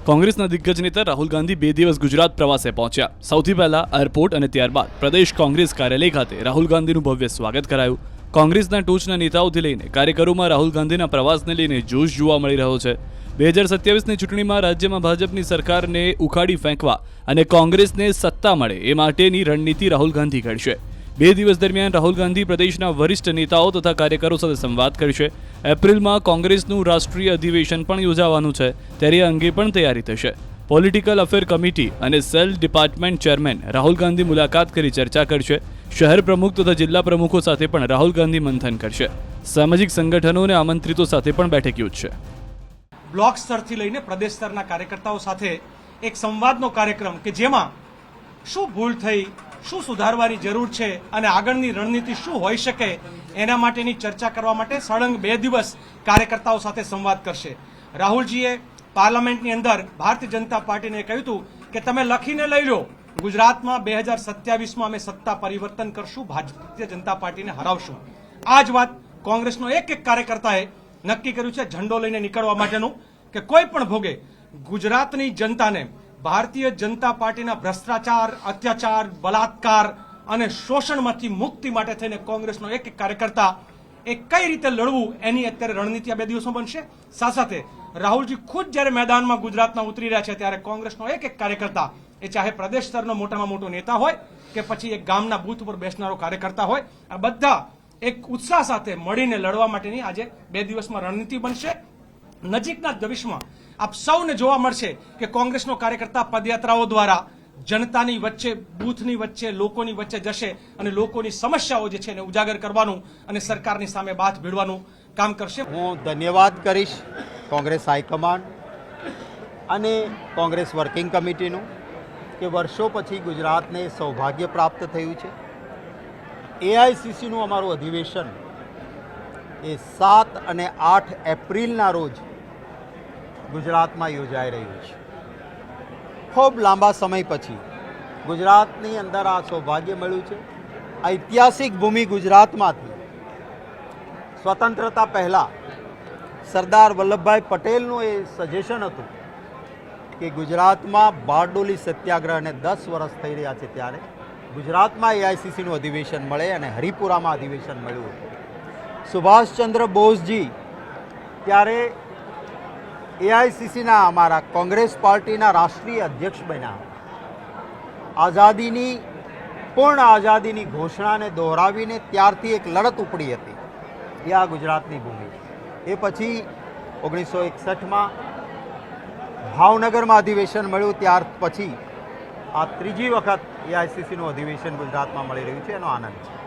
કોંગ્રેસના દિગ્ગજ નેતા રાહુલ ગાંધી 2 દિવસ ગુજરાત પ્રવાસે પહોંચ્યા। સૌથી પહેલા એરપોર્ટ અને ત્યારબાદ પ્રદેશ કોંગ્રેસ કાર્યાલય ખાતે રાહુલ ગાંધીનું ભવ્ય સ્વાગત કરાયું। કોંગ્રેસના ટોચના નેતાઓથી લઈને કાર્યકરોમાં રાહુલ ગાંધીના પ્રવાસને લઈને જોશ જોવા મળી રહ્યો છે। 2027ની ચૂંટણીમાં રાજ્યમાં ભાજપની સરકારને ઉખાડી ફેંકવા અને કોંગ્રેસને સત્તા મળે એ માટેની રણનીતિ રાહુલ ગાંધી ઘડશે। 2 દિવસ દરમિયાન રાહુલ ગાંધી પ્રદેશના વરિષ્ઠ નેતાઓ તથા કાર્યકરો સાથે સંવાદ કરશે। એપ્રિલમાં કોંગ્રેસનું રાષ્ટ્રીય અધિવેશન પણ યોજાવાનું છે, ત્યારે અંગે પણ તૈયારી થશે। પોલિટિકલ અફેર કમિટી અને cell department chairman Rahul Gandhi મુલાકાત કરી ચર્ચા કરશે। શહેર પ્રમુખ તથા જિલ્લા પ્રમુખો સાથે પણ રાહુલ ગાંધી મંથન કરશે। સામાજિક સંગઠનો અને આમંત્રિતો સાથે પણ બેઠક યોજશે। બ્લોક સ્તરથી લઈને પ્રદેશ સ્તરના કાર્યકર્તાઓ સાથે એક સંવાદનો કાર્યક્રમ કે જેમાં શું ભૂલ થઈ, શું સુધારવાની જરૂર છે અને આગળની રણનીતિ શું હોઈ શકે એના માટેની ચર્ચા કરવા માટે સળંગ 2 દિવસ કાર્યકર્તાઓ સાથે સંવાદ કરશે। રાહુલજીએ પાર્લામેન્ટની અંદર ભારતીય જનતા પાર્ટીને કહ્યું હતું કે તમે લખીને લઈ લો, ગુજરાતમાં 2027માં અમે સત્તા પરિવર્તન કરશું, ભારતીય જનતા પાર્ટીને હરાવશું। આ જ વાત કોંગ્રેસનો એક કાર્યકર્તાએ નક્કી કર્યું છે ઝંડો લઈને નીકળવા માટેનું કે કોઈ પણ ભોગે ગુજરાતની જનતાને ભારતીય જનતા પાર્ટીના ભ્રષ્ટાચાર, અત્યાચાર, બલાત્કાર અને શોષણમાંથી મુક્તિ માટે થઈને કોંગ્રેસનો એક કાર્યકર્તા એ કઈ રીતે લડવું એની અત્યારે રણનીતિ આ 2 દિવસમાં બનશે। સાથે રાહુલજી ખુદ જ્યારે મેદાનમાં ગુજરાતના ઉતરી રહ્યા છે ત્યારે કોંગ્રેસનો એક કાર્યકર્તા, એ ચાહે પ્રદેશ સ્તરનો મોટામાં મોટો નેતા હોય કે પછી એક ગામના બૂથ ઉપર બેસનારો કાર્યકર્તા હોય, આ બધા એક ઉત્સાહ સાથે મળીને લડવા માટેની આજે 2 દિવસમાં રણનીતિ બનશે। નજીકના ભવિષ્યમાં આપ સૌને જોવા મળશે કે કોંગ્રેસનો કાર્યકર્તા પદયાત્રાઓ દ્વારા જનતાની વચ્ચે, બૂથની વચ્ચે, લોકોની વચ્ચે જશે અને લોકોની સમસ્યાઓ જે છે એને ઉજાગર કરવાનું અને સરકારની સામે બાથ ભીડવાનું કામ કરશે। હું ધન્યવાદ કરીશ કોંગ્રેસ હાઈકમાન્ડ અને કોંગ્રેસ વર્કિંગ કમિટીનું કે વર્ષો પછી ગુજરાતને સૌભાગ્ય પ્રાપ્ત થયું છે। એઆઈસીસીનું અમારું અધિવેશન એ 7 અને 8 એપ્રિલના રોજ ગુજરાતમાં યોજાઈ રહ્યું છે। ખૂબ લાંબા સમય પછી ગુજરાતની અંદર આ સૌભાગ્ય મળ્યું છે। ઐતિહાસિક ભૂમિ ગુજરાતમાંથી સ્વતંત્રતા પહેલાં સરદાર વલ્લભભાઈ પટેલનું એ સજેશન હતું કે ગુજરાતમાં બારડોલી સત્યાગ્રહને 10 વર્ષ થઈ રહ્યા છે ત્યારે ગુજરાતમાં એઆઈસીસીનું અધિવેશન મળે અને હરિપુરામાં અધિવેશન મળ્યું હતું। સુભાષચંદ્ર બોઝજી ત્યારે એઆઈસીસીના અમારા કોંગ્રેસ પાર્ટીના રાષ્ટ્રીય અધ્યક્ષ બન્યા। આઝાદીની પૂર્ણ આઝાદીની ઘોષણાને દોહરાવીને ત્યારથી એક લડત ઉપડી હતી, એ આ ગુજરાતની ભૂમિ। એ પછી 1961માં ભાવનગરમાં અધિવેશન મળ્યું, ત્યાર પછી આ ત્રીજી વખત એઆઈસીસીનું અધિવેશન ગુજરાતમાં મળી રહ્યું છે, એનો આનંદ છે।